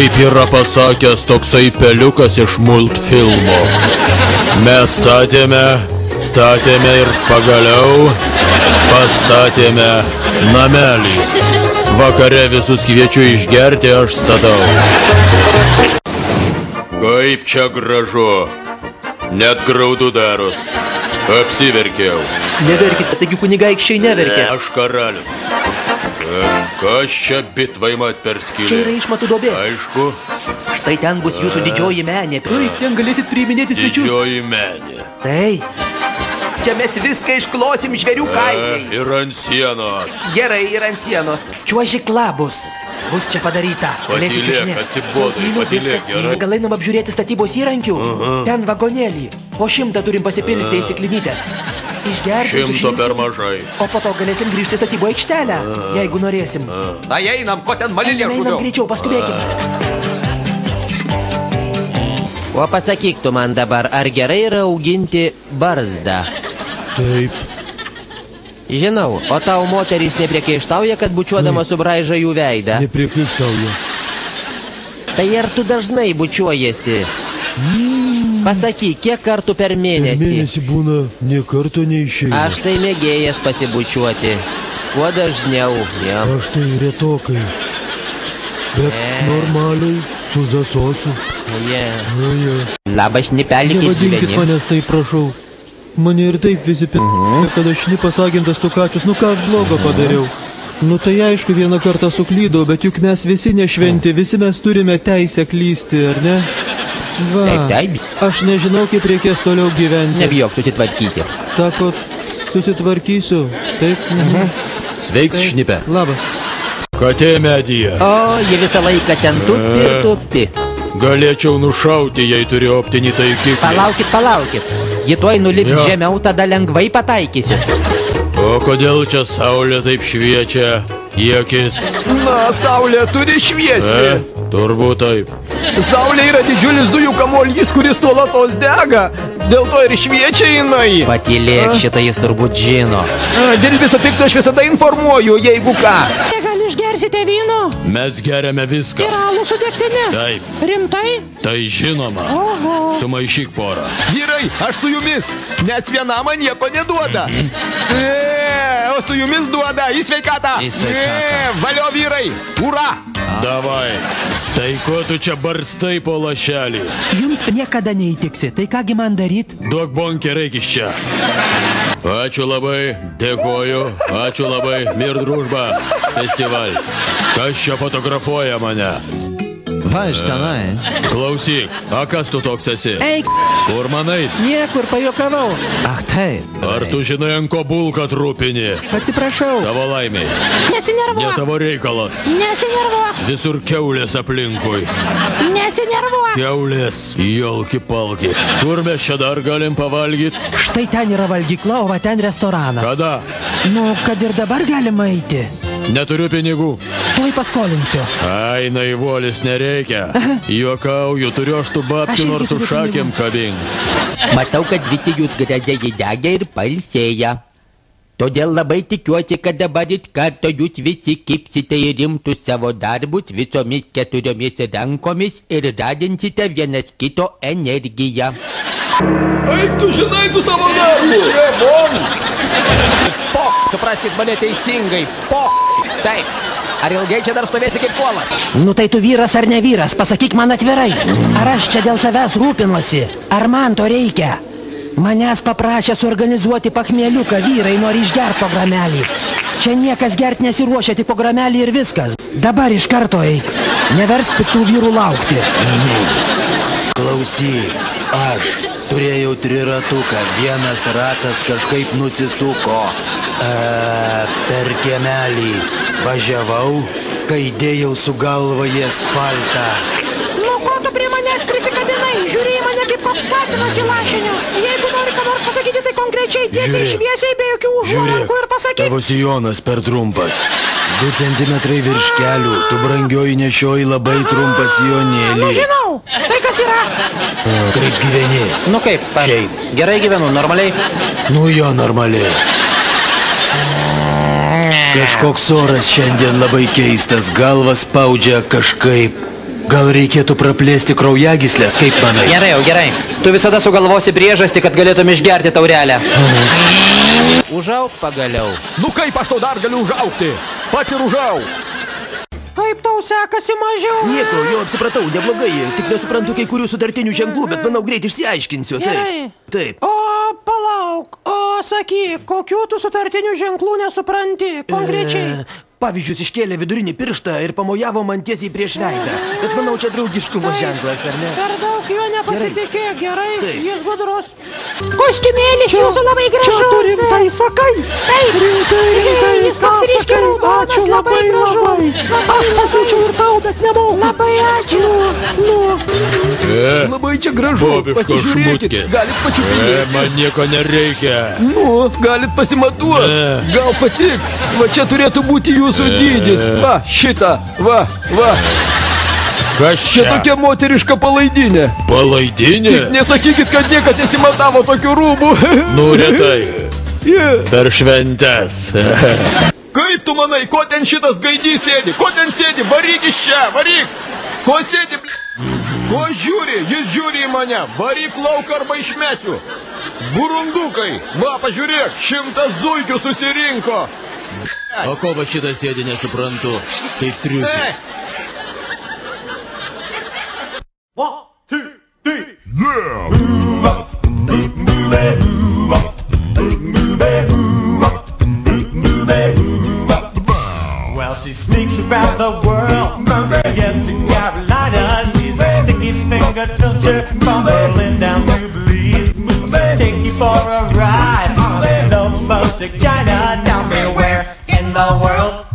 Kaip yra pasakęs toksai peliukas iš multfilmo. Mes statėme ir pagaliau pastatėme namelį. Vakare visus kviečiu išgerti, aš statau. Kaip čia gražu. Net graudu daros. Apsiverkiau. Neverkite, taigi kunigaikščiai neverkia. Ne, aš karalius. Kas čia bitvaimat per skylę? Čia yra išmatų duobė. Aišku. Štai ten bus jūsų didžioji menė. Taip, ten galėsit priiminėti svečius. Didžioji menė. Tai. Čia mes viską išklosim žvėrių kailiais. Ir ant sienos. Gerai, ir ant sienos. Čiuožykla bus čia padaryta. Patylėk, atsibodai, patylėk, gerai. Gal einam apžiūrėti statybos įrankių? Ten vagonėlį. Po 100 turim pasipilsti į stiklinytės. Išgersim, 100 per mažai. O po to galėsim grįžti statybų aikštelę, jeigu norėsim. Tai einam, ko ten malilė žuviau. Einam greičiau, paskubėkim. O pasakyk tu man dabar, ar gerai yra auginti barzdą? Taip. Žinau, o tau moterys nepriekaištauja, kad bučiuodama subraiža jų veidą? Nepriekaištauja. Tai ar tu dažnai bučiuojasi? Pasakyk, kiek kartų per mėnesį? Per mėnesį būna nė karto neišeina. Aš tai mėgėjas pasibučiuoti. Kuo dažniau, ja. Aš tai retokai. Bet normaliai, su zasosu. Labas, šnipelį, kaip Nevadinkit gyveni. manęs taip, prašau. Mane ir taip visi kad aš šnipas agentas Tukačius, nu ką aš blogo padariau. Nu tai aišku, vieną kartą suklydau, bet juk mes visi nešventi, visi mes turime teisę klysti, ar ne? Va, Taip. aš nežinau, kaip reikės toliau gyventi. Nebijok susitvarkyti. Sakot, susitvarkysiu, taip? Sveiks, šnipe. Labas. Katė medyje. O, jie visą laiką ten tupi ir tupi. Galėčiau nušauti, jei turiu optinį taikiklį. Palaukit. Ji tuoj nulips žemiau, tada lengvai pataikysit. O kodėl čia saulė taip šviečia į akis? Na, saulė turi šviesti. Turbūt taip. Saulė yra didžiulis dujų kamuolys, kuris nuolatos dega. Dėl to ir šviečia jinai. Patylėk, šitą jis turbūt žino. Dėl viso pikto aš visada informuoju, jeigu ką. Gal išgersite vyno? Mes geriame viską. Ir alų su degtine? Taip. Rimtai? Tai žinoma. Oho. Sumaišyk porą. Vyrai, aš su jumis, nes viena man nieko neduoda. O su jumis duoda į sveikatą. Į sveikatą. Valio vyrai, ura. Davai. Tai ko tu čia barstai po lašelį? Jums niekada neįtiksi, tai kągi man daryt? Duok bonkę, reik iš čia. Ačiū labai, dėkoju, ačiū labai, mir družba, festival. Kas čia fotografuoja mane? Va, iš tenai. Klausyk, a kas tu toks esi? Eik, Kur manai? niekur pajokavau. Ach, taip. Ar tu žinai, ant ko bulką trupini? Atsiprašau. Tavo laimiai. Ne Nesinervuok. tavo reikalas. Nesinervuok. Visur kiaulės aplinkui. Nesinervuok. Kiaulės, jolki palki. Kur mes čia dar galim pavalgyti? Štai ten yra valgykla, o va ten restoranas. Kada? Nu, kad ir dabar galima eiti. Neturiu pinigų. Tuoj paskolinsiu. Ai, naivuolis, nereikia. Juokauju, turiu aš tų Aš babkių, irgi nors su turiu šakėm pinigų. kabink. Matau, kad visi jūs gražiai degė ir pailsėja. Todėl labai tikiuosi, kad dabar iš karto jūs visi kipsite į rimtus savo darbus visomis 4 rankomis ir žadinsite vienas kito energiją. Eik tu žinai su savo darbu. Supraskit mane teisingai. Taip. Ar ilgai čia dar stovėsi kaip kuolas? Nu tai tu vyras ar ne vyras, pasakyk man atvirai. Ar aš čia dėl savęs rūpinuosi? Ar man to reikia? Manęs paprašė suorganizuoti pachmieliuką, vyrai nori išgert po gramelį. Čia niekas gert nesiruošia, tik po gramelį ir viskas. Dabar iš karto eik. Neversk piktų vyrų laukti. Klausyk, aš turėjau triratuką, vienas ratas kažkaip nusisuko. Per kiemelį važiavau, kai dėjau su galva į asfaltą. Nu, ko tu prie manęs prisikabinai? Žiūrėjai mane kaip koks katinas į lašinius. Jeigu nori ką nors pasakyti, tai konkrečiai, tiesiai, šviesiai, be jokių užuolankų ir pasakyk. Tavo sijonas per trumpas. 2 centimetrai virš kelių, tu brangioji nešioji labai trumpą sijonėlį. Nu, žinau. Tai kas yra? Kaip gyveni? Nu kaip, Šiaip. gerai gyvenu, normaliai. Nu jo, normaliai. Kažkoks oras šiandien labai keistas, galva spaudžia kažkaip. Gal reikėtų praplėsti kraujagyslės, kaip manai? Gerai, jau gerai. Tu visada sugalvosi priežastį, kad galėtum išgerti taurelę. Užauk pagaliau. Nu kaip aš tau dar galiu užaukti? Pats ir užauk. Kaip tau sekasi mažiau? Nieko, jau apsipratau, neblogai. Tik nesuprantu kai kurių sutartinių ženklų, bet manau greit išsiaiškinsiu. Gerai. Taip. O, palauk. O, sakyk, kokių tu sutartinių ženklų nesupranti konkrečiai? Pavyzdžius iškėlė vidurinį pirštą ir pamojavo man tiesiai prieš veidą. Bet manau, čia draugiškumo ženklas, ar ne? Per daug juo nepasitikėk, gerai, Taip. jis gudrus. Kostiumėlis jūsų labai gražus. Čia tu rimtai sakai? Taip, Rimtai, jis toks ryškiai raudonas, ačiū labai gražus. Aš pasiūčiau ir tau, bet nemoku. Labai ačiū. Labai čia gražu. Bobiškos Pasižiūrėkit, šmutkės. galit pačiupinėti. Man nieko nereikia. Nu, galit pasimatuoti. Gal patiks. Va čia turėtų būti jūsų dydis. Va, šitą. Va. Kas Čia čia? tokia moteriška palaidinė. Palaidinė? Nesakykit, kad niekad nesimatavo tokių rūbų. Nu, retai. Per šventes. Kaip tu manai, ko ten šitas gaidys sėdi? Ko ten sėdi? Varyk iš čia, varyk! Ko sėdi, bl***? Ko žiūri? Jis žiūri į mane. Varyk lauk arba išmesiu. Burundukai, va, pažiūrėk, 100 zuikių susirinko. O ko va šitas sėdi, nesuprantu. Kaip triušis. Well, she sneaks around the world from Virginia to Carolina. She's a sticky finger culture, fumbling down to Belize. Take you for a ride on a love boat to China. Tell me where in the world